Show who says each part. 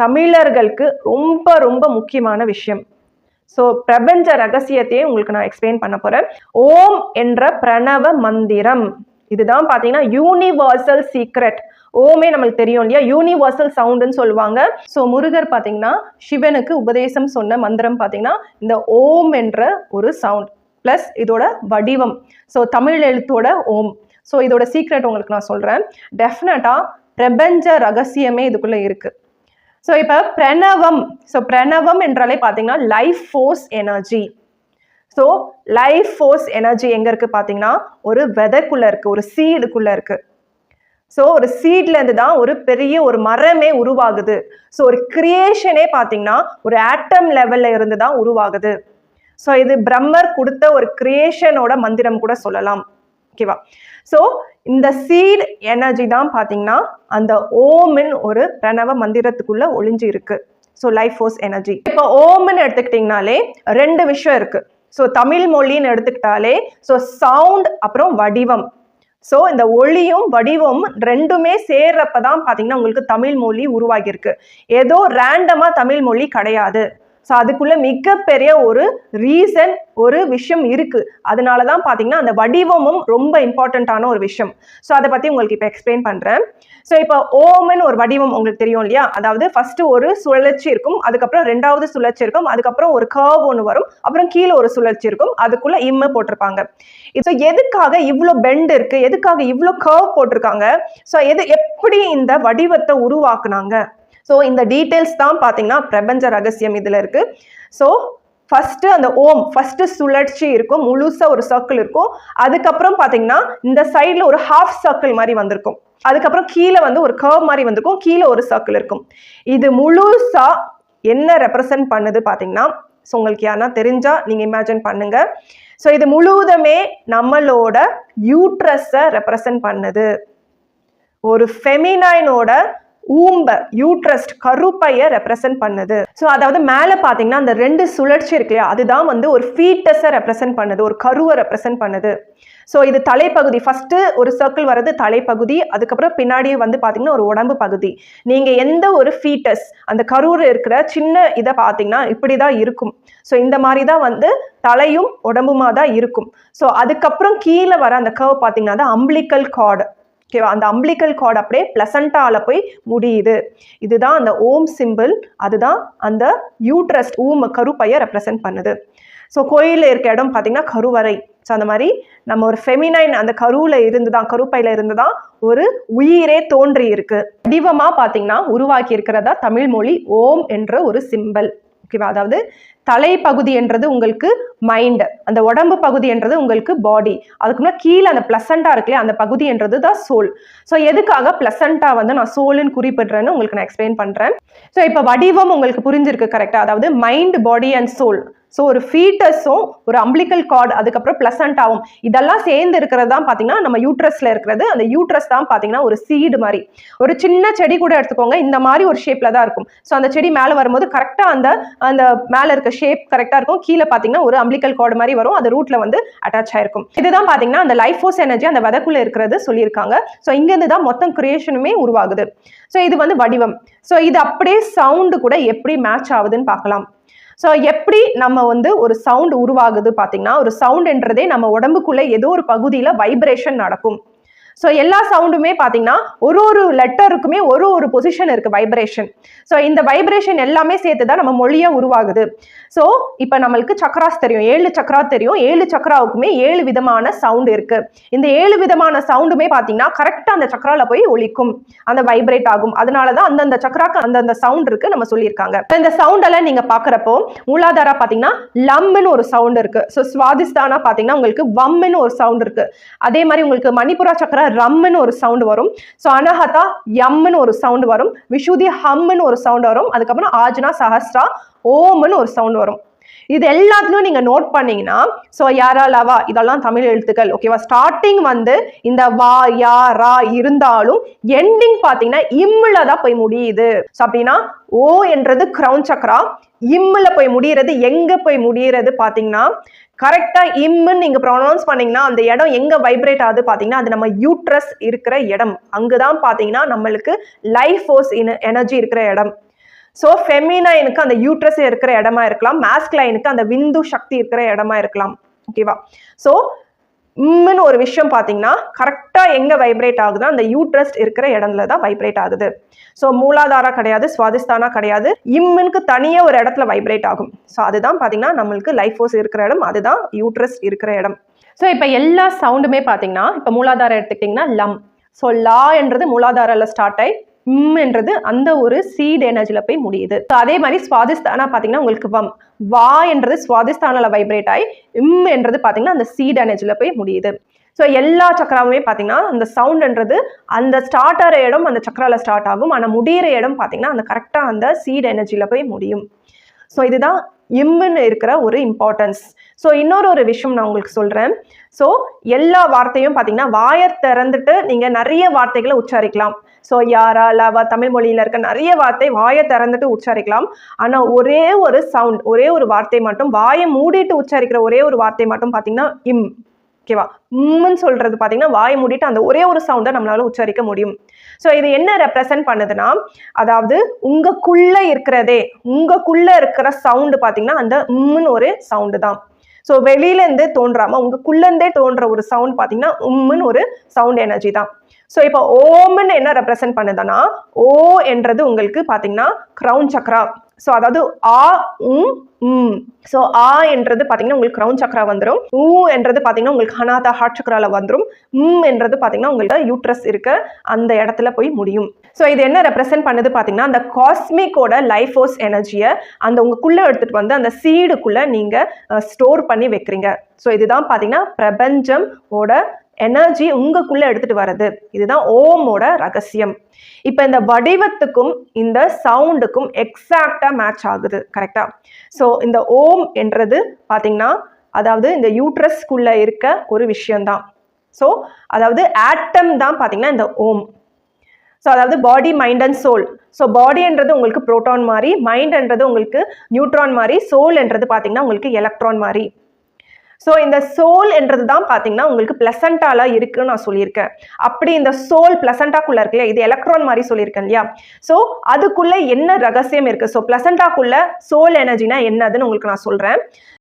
Speaker 1: தமிழர்களுக்கு ரொம்ப ரொம்ப முக்கியமான விஷயம். ஸோ பிரபஞ்ச ரகசியத்தையே உங்களுக்கு நான் எக்ஸ்பிளைன் பண்ண போறேன். ஓம் என்ற பிரணவ மந்திரம் இதுதான் பார்த்தீங்கன்னா யூனிவர்சல் சீக்ரெட். ஓமே நம்மளுக்கு தெரியும் இல்லையா, யூனிவர்சல் சவுண்டுன்னு சொல்லுவாங்க. ஸோ முருகர் பார்த்தீங்கன்னா சிவனுக்கு உபதேசம் சொன்ன மந்திரம் பார்த்தீங்கன்னா இந்த ஓம் என்ற ஒரு சவுண்ட் ப்ளஸ் இதோட வடிவம். ஸோ தமிழ் எழுத்தோட ஓம். ஸோ இதோட சீக்ரெட் உங்களுக்கு நான் சொல்கிறேன். டெஃபினட்டாக பிரபஞ்ச ரகசியமே இதுக்குள்ளே இருக்குது. ஸோ இப்போ பிரணவம். ஸோ பிரணவம் என்றாலே பார்த்தீங்கன்னா life force energy. So life force energy எங்கே இருக்குது பார்த்தீங்கன்னா ஒரு விதைக்குள்ளே இருக்குது, ஒரு சீடுக்குள்ளே இருக்குது. ஸோ ஒரு சீட்லேருந்து தான் ஒரு பெரிய ஒரு மரமே உருவாகுது. ஸோ ஒரு கிரியேஷனே பார்த்தீங்கன்னா ஒரு ஆட்டம் லெவலில் இருந்து தான் உருவாகுது. ஸோ இது பிரம்மர் கொடுத்த ஒரு கிரியேஷனோட மந்திரம் கூட சொல்லலாம். ஓகேவா? ஸோ இந்த சீட் எனர்ஜி தான் பார்த்தீங்கன்னா அந்த ஓமின் ஒரு பிரணவ மந்திரத்துக்குள்ள ஒளிஞ்சு இருக்கு. So life force energy. இப்போ ஓம்னு எடுத்துக்கிட்டிங்கனாலே ரெண்டு விஷயம் இருக்கு. ஸோ தமிழ் மொழின்னு எடுத்துக்கிட்டாலே ஸோ சவுண்ட் அப்புறம் வடிவம். ஸோ இந்த ஒளியும் வடிவமும் ரெண்டுமே சேர்றப்பதான் பார்த்தீங்கன்னா உங்களுக்கு தமிழ் மொழி உருவாகியிருக்கு. ஏதோ ரேண்டமாக தமிழ் மொழி கிடையாது. ஸோ அதுக்குள்ள மிகப்பெரிய ஒரு ரீசன் ஒரு விஷயம் இருக்கு. அதனால தான் பார்த்தீங்கன்னா அந்த வடிவமும் ரொம்ப இம்பார்ட்டண்ட்டான ஒரு விஷயம். ஸோ அதை பற்றி உங்களுக்கு இப்போ எக்ஸ்பிளைன் பண்ணுறேன். ஸோ இப்போ ஓம்னு ஒரு வடிவம் உங்களுக்கு தெரியும் இல்லையா, அதாவது ஃபர்ஸ்ட் ஒரு சுழற்சி இருக்கும், அதுக்கப்புறம் ரெண்டாவது சுழற்சி இருக்கும், அதுக்கப்புறம் ஒரு கர்வ் ஒன்று வரும், அப்புறம் கீழே ஒரு சுழற்சி இருக்கும், அதுக்குள்ள இம்மு போட்டிருப்பாங்க. ஸோ எதுக்காக இவ்வளோ பெண்ட் இருக்கு, எதுக்காக இவ்வளோ கர்வ் போட்டிருக்காங்க, ஸோ எப்படி இந்த வடிவத்தை உருவாக்குனாங்க, ஸோ இந்த டீட்டெயில்ஸ் தான் பார்த்தீங்கன்னா பிரபஞ்ச ரகசியம் இதில் இருக்கு. ஸோ ஃபர்ஸ்ட் அந்த ஓம் ஃபர்ஸ்ட் சுழற்சி இருக்கும், முழுசா ஒரு சர்க்கிள் இருக்கும். அதுக்கப்புறம் பார்த்தீங்கன்னா இந்த சைடில் ஒரு ஹாஃப் சர்க்கிள் மாதிரி வந்திருக்கும், அதுக்கப்புறம் கீழே வந்து ஒரு கர்வ் மாதிரி வந்திருக்கும், கீழே ஒரு சர்க்கிள் இருக்கும். இது முழுசா என்ன ரெப்ரசன்ட் பண்ணுது பார்த்தீங்கன்னா, ஸோ உங்களுக்கு யாருன்னா தெரிஞ்சா நீங்க இமேஜின் பண்ணுங்க. ஸோ இது முழுவதுமே நம்மளோட யூட்ரஸை ரெப்ரசன்ட் பண்ணுது. ஒரு ஃபெமினைனோட ஊம்ப யூட்ரஸ் கருப்பையை ரெப்ரசன்ட் பண்ணுது. ஸோ அதாவது மேலே பார்த்தீங்கன்னா அந்த ரெண்டு சுழற்சி இருக்கு இல்லையா, அதுதான் வந்து ஒரு ஃபீட்டஸை ரெப்ரசன்ட் பண்ணுது, ஒரு கருவை ரெப்ரசன்ட் பண்ணுது. ஸோ இது தலைப்பகுதி. ஃபர்ஸ்ட் ஒரு சர்க்கிள் வர்றது தலைப்பகுதி, அதுக்கப்புறம் பின்னாடியே வந்து பார்த்தீங்கன்னா ஒரு உடம்பு பகுதி. நீங்க எந்த ஒரு ஃபீட்டஸ் அந்த கருவில் இருக்கிற சின்ன இதை பார்த்தீங்கன்னா இப்படிதான் இருக்கும். ஸோ இந்த மாதிரி தான் வந்து தலையும் உடம்புமா தான் இருக்கும். ஸோ அதுக்கப்புறம் கீழே வர அந்த கர்வ் பார்த்தீங்கன்னா தான் அம்பிளிக்கல் கார்டு. ஓகேவா? அந்த அம்பிளிக்கல் கார்டு அப்படியே பிளசண்டால போய் முடியுது. இதுதான் அந்த ஓம் சிம்பிள். அதுதான் அந்த யூட்ரஸ் கருப்பையை ரெப்ரசன்ட் பண்ணுது. ஸோ கோயிலில் இருக்க இடம் பார்த்தீங்கன்னா கருவறை. ஸோ அந்த மாதிரி நம்ம ஒரு ஃபெமினைன் அந்த கருப்பையில இருந்து தான் ஒரு உயிரே தோன்றி இருக்கு. வடிவமாக பார்த்தீங்கன்னா உருவாக்கி இருக்கிறதா தமிழ் மொழி ஓம் என்ற ஒரு சிம்பிள். ஓகேவா? அதாவது தலைப்பகுதி என்றது உங்களுக்கு மைண்ட், அந்த உடம்பு பகுதி என்றது உங்களுக்கு பாடி, அதுக்கு முன்னாடி கீழே அந்த பிளசண்டா இருக்குல்லையா அந்த பகுதி என்றது தான் சோல். ஸோ எதுக்காக பிளசண்டா வந்து நான் சோல்னு குறிப்பிடுறேன்னு உங்களுக்கு நான் எக்ஸ்பிளைன் பண்றேன். ஸோ இப்போ வடிவம் உங்களுக்கு புரிஞ்சிருக்கு கரெக்டா? அதாவது mind, body and soul. So ஒரு ஃபீட்டஸும் ஒரு அம்பிளிக்கல் கார்டு அதுக்கப்புறம் பிளசண்டாவும் இதெல்லாம் சேர்ந்து இருக்கிறது தான் பார்த்தீங்கன்னா நம்ம யூட்ரஸ்ல இருக்கிறது. அந்த யூட்ரஸ் தான் பார்த்தீங்கன்னா ஒரு சீடு மாதிரி. ஒரு சின்ன செடி கூட எடுத்துக்கோங்க, இந்த மாதிரி ஒரு ஷேப்ல தான் இருக்கும். ஸோ அந்த செடி மேலே வரும்போது கரெக்டாக அந்த மேலே இருக்க ஷேப் கரெக்டாக இருக்கும். கீழே பார்த்தீங்கன்னா ஒரு அம்பிளிக்கல் கார்டு மாதிரி வரும், அது ரூட்ல வந்து அட்டாச் ஆயிருக்கும். இதுதான் பார்த்தீங்கன்னா அந்த லைஃப் ஃபோர்ஸ் எனர்ஜி அந்த விதைக்குள்ள இருக்கிறது சொல்லியிருக்காங்க. ஸோ இங்கேருந்து தான் மொத்தம் கிரியேஷனுமே உருவாகுது. ஸோ இது வந்து வடிவம். ஸோ இது அப்படியே சவுண்டு கூட எப்படி மேட்ச் ஆகுதுன்னு பார்க்கலாம். ஸோ எப்படி நம்ம வந்து ஒரு சவுண்ட் உருவாகுது பார்த்தீங்கன்னா, ஒரு சவுண்ட்ன்றதே நம்ம உடம்புக்குள்ளே ஏதோ ஒரு பகுதியில் வைப்ரேஷன் நடக்கும். ஸோ எல்லா சவுண்டுமே பார்த்தீங்கன்னா ஒரு லெட்டருக்குமே ஒரு பொசிஷன் இருக்கு, வைப்ரேஷன். ஸோ இந்த வைப்ரேஷன் எல்லாமே சேர்த்து தான் நம்ம மொழியாக உருவாகுது. ஸோ இப்போ நம்மளுக்கு சக்கராஸ் தெரியும், 7 சக்கரா தெரியும். 7 சக்கராவுக்குமே 7 விதமான சவுண்ட் இருக்கு. இந்த 7 விதமான சவுண்டுமே பார்த்தீங்கன்னா கரெக்டாக அந்த சக்கரால போய் ஒலிக்கும், அந்த வைப்ரேட் ஆகும். அதனால தான் அந்தந்த சக்கராக்கு அந்தந்த சவுண்ட் இருக்கு நம்ம சொல்லியிருக்காங்க. இந்த சவுண்ட் எல்லாம் நீங்க பார்க்குறப்போ மூலாதாரா பார்த்தீங்கன்னா லம்னு ஒரு சவுண்ட் இருக்கு. ஸோ சுவாதிஸ்தானா பார்த்தீங்கன்னா உங்களுக்கு வம்னு ஒரு சவுண்ட் இருக்கு. அதே மாதிரி உங்களுக்கு மணிப்புரா சக்கரா ரம்னு ஒரு சவுண்ட் வரும். ஸோ அனஹதா யம்னு ஒரு சவுண்ட் வரும். விஷுதி ஹம்னு ஒரு சவுண்ட் வரும். அதுக்கப்புறம் ஆஜ்னா சஹஸ்ரா ஓம்னு ஒரு சவுண்ட் வரும். இது எல்லாத்துலயும் நீங்க நோட் பண்ணீங்கன்னா ஸோ யாரா லவா இதெல்லாம் தமிழ் எழுத்துக்கள். ஓகேவா? ஸ்டார்டிங் வந்து இந்த வா யா ரா இருந்தாலும் எண்டிங் பார்த்தீங்கன்னா இம்முல தான் போய் முடியுது. ஸோ அப்படின்னா ஓ என்றது கிரவுன் சக்கரா, இம்முல போய் முடியறது எங்க போய் முடியறது பார்த்தீங்கன்னா கரெக்டா இம்முன்னு நீங்க ப்ரொனவுன்ஸ் பண்ணீங்கன்னா அந்த இடம் எங்க வைப்ரேட் ஆகுது பார்த்தீங்கன்னா அது நம்ம யூட்ரஸ் இருக்கிற இடம். அங்குதான் பார்த்தீங்கன்னா நம்மளுக்கு லைஃப் ஃபோர்ஸ் எனர்ஜி இருக்கிற இடம். ஸோ ஃபெமினைனுக்கு அந்த யூட்ரஸ் இருக்கிற இடமா இருக்கலாம், மாஸ்குலைனுக்கு அந்த விந்து சக்தி இருக்கிற இடமா இருக்கலாம். ஓகேவா? ஸோ இம்முன்னு ஒரு விஷயம் பார்த்தீங்கன்னா கரெக்டாக எங்கே வைப்ரேட் ஆகுது, அந்த யூட்ரஸ் இருக்கிற இடத்துல தான் வைப்ரேட் ஆகுது. ஸோ மூலாதாரா கிடையாது, சுவாதிஸ்தானா கிடையாது, இம்முனுக்கு தனியாக ஒரு இடத்துல வைப்ரேட் ஆகும். ஸோ அதுதான் பார்த்தீங்கன்னா நம்மளுக்கு லைஃப் ஃபோர்ஸ் இருக்கிற இடம், அதுதான் யூட்ரஸ் இருக்கிற இடம். ஸோ இப்போ எல்லா சவுண்டுமே பார்த்தீங்கன்னா இப்போ மூலாதாரம் எடுத்துக்கிட்டிங்கன்னா லம். ஸோ லா என்றது மூலாதாரில் ஸ்டார்ட் ஆகி என்றது அந்த ஒரு சீட் எனர்ஜியில் போய் முடியுது. அதே மாதிரி சுவாதிஸ்தானா பார்த்தீங்கன்னா உங்களுக்கு வம். வா என்றது சுவாதிஸ்தானில் வைப்ரேட் ஆகி என்றது பார்த்தீங்கன்னா அந்த சீட் எனர்ஜியில் போய் முடியுது. ஸோ எல்லா சக்கராவுமே பார்த்தீங்கன்னா அந்த சவுண்ட்ன்றது அந்த ஸ்டார்ட் ஆகிற இடம் அந்த சக்கராவில் ஸ்டார்ட் ஆகும், ஆனால் முடிகிற இடம் பார்த்தீங்கன்னா அந்த கரெக்டாக அந்த சீட் எனர்ஜியில் போய் முடியும். ஸோ இதுதான் இம்முன்னு இருக்கிற ஒரு இம்பார்ட்டன்ஸ். ஸோ இன்னொரு விஷயம் நான் உங்களுக்கு சொல்கிறேன். ஸோ எல்லா வார்த்தையும் பார்த்தீங்கன்னா வாயை திறந்துட்டு நீங்கள் நிறைய வார்த்தைகளை உச்சரிக்கலாம். ஸோ யாரா லவா தமிழ் மொழியில் இருக்க நிறைய வார்த்தை வாயை திறந்துட்டு உச்சரிக்கலாம். ஆனால் ஒரே ஒரு சவுண்ட், ஒரே ஒரு வார்த்தை மட்டும் வாயை மூடிட்டு உச்சரிக்கிற ஒரே ஒரு வார்த்தை மட்டும் பார்த்தீங்கன்னா இம். ஓகேவா? இம்முன்னு சொல்றது பார்த்தீங்கன்னா வாயை மூடிட்டு அந்த ஒரே ஒரு சவுண்டை நம்மளால உச்சரிக்க முடியும். ஸோ இது என்ன ரெப்ரசன்ட் பண்ணுதுன்னா, அதாவது உங்களுக்குள்ள இருக்கிற சவுண்டு பார்த்தீங்கன்னா அந்த இம்முன்னு ஒரு சவுண்டு தான். ஸோ வெளியிலேருந்து தோன்றாமல் உங்களுக்குள்ளேருந்தே தோன்ற ஒரு சவுண்ட் பார்த்தீங்கன்னா உம்முன்னு ஒரு சவுண்ட் எனர்ஜி தான். ஸோ இப்போ ஓம்னு என்ன ரெப்ரசன்ட் பண்ணுதுன்னா, ஓ என்றது உங்களுக்கு பார்த்தீங்கன்னா கிரவுன் சக்ரா. ஸோ அதாவது ஆ உம் உம். ஸோ ஆ என்றது பார்த்தீங்கன்னா உங்களுக்கு கிரவுன் சக்ரா வந்துடும். ஊ என்றது பார்த்தீங்கன்னா உங்களுக்கு ஹனாதா ஹார்ட் சக்ரால வந்துடும். என்றது பார்த்தீங்கன்னா உங்களுக்கு யூட்ரஸ் இருக்க அந்த இடத்துல போய் முடியும். ஸோ இது என்ன ரெப்ரசென்ட் பண்ணுது பார்த்தீங்கன்னா அந்த காஸ்மிக்கோட லைஃப் ஃபோர்ஸ் எனர்ஜியை அந்த உங்களுக்குள்ளே எடுத்துகிட்டு வந்து அந்த சீடுக்குள்ளே நீங்கள் ஸ்டோர் பண்ணி வைக்கிறீங்க. ஸோ இதுதான் பார்த்தீங்கன்னா பிரபஞ்சமோட எனர்ஜி உங்களுக்குள்ளே எடுத்துகிட்டு வர்றது. இதுதான் ஓமோட ரகசியம். இப்போ இந்த வடிவத்துக்கும் இந்த சவுண்டுக்கும் எக்ஸாக்டாக மேட்ச் ஆகுது. கரெக்டா? ஸோ இந்த ஓம் என்றது பார்த்தீங்கன்னா அதாவது இந்த யூட்ரஸ்குள்ளே இருக்க ஒரு விஷயம்தான். ஸோ அதாவது ஆட்டம் தான் பார்த்தீங்கன்னா இந்த ஓம். ஸோ அதாவது body mind and soul. So பாடின்றது உங்களுக்கு புரோட்டான் மாதிரி, மைண்ட்ன்றது உங்களுக்கு நியூட்ரான் மாதிரி, சோல் என்றது பார்த்தீங்கன்னா உங்களுக்கு எலக்ட்ரான் மாதிரி. ஸோ இந்த சோல் என்றது தான் பார்த்தீங்கன்னா உங்களுக்கு பிளசண்டால இருக்குன்னு நான் சொல்லியிருக்கேன். அப்படி இந்த சோல் பிளசண்டாக்குள்ள இருக்கு இல்லையா, இது எலக்ட்ரான் மாதிரி சொல்லியிருக்கேன் இல்லையா. ஸோ அதுக்குள்ள என்ன ரகசியம் இருக்கு? ஸோ பிளசண்டாக்குள்ள சோல் எனர்ஜினா என்னதுன்னு உங்களுக்கு நான் சொல்றேன்.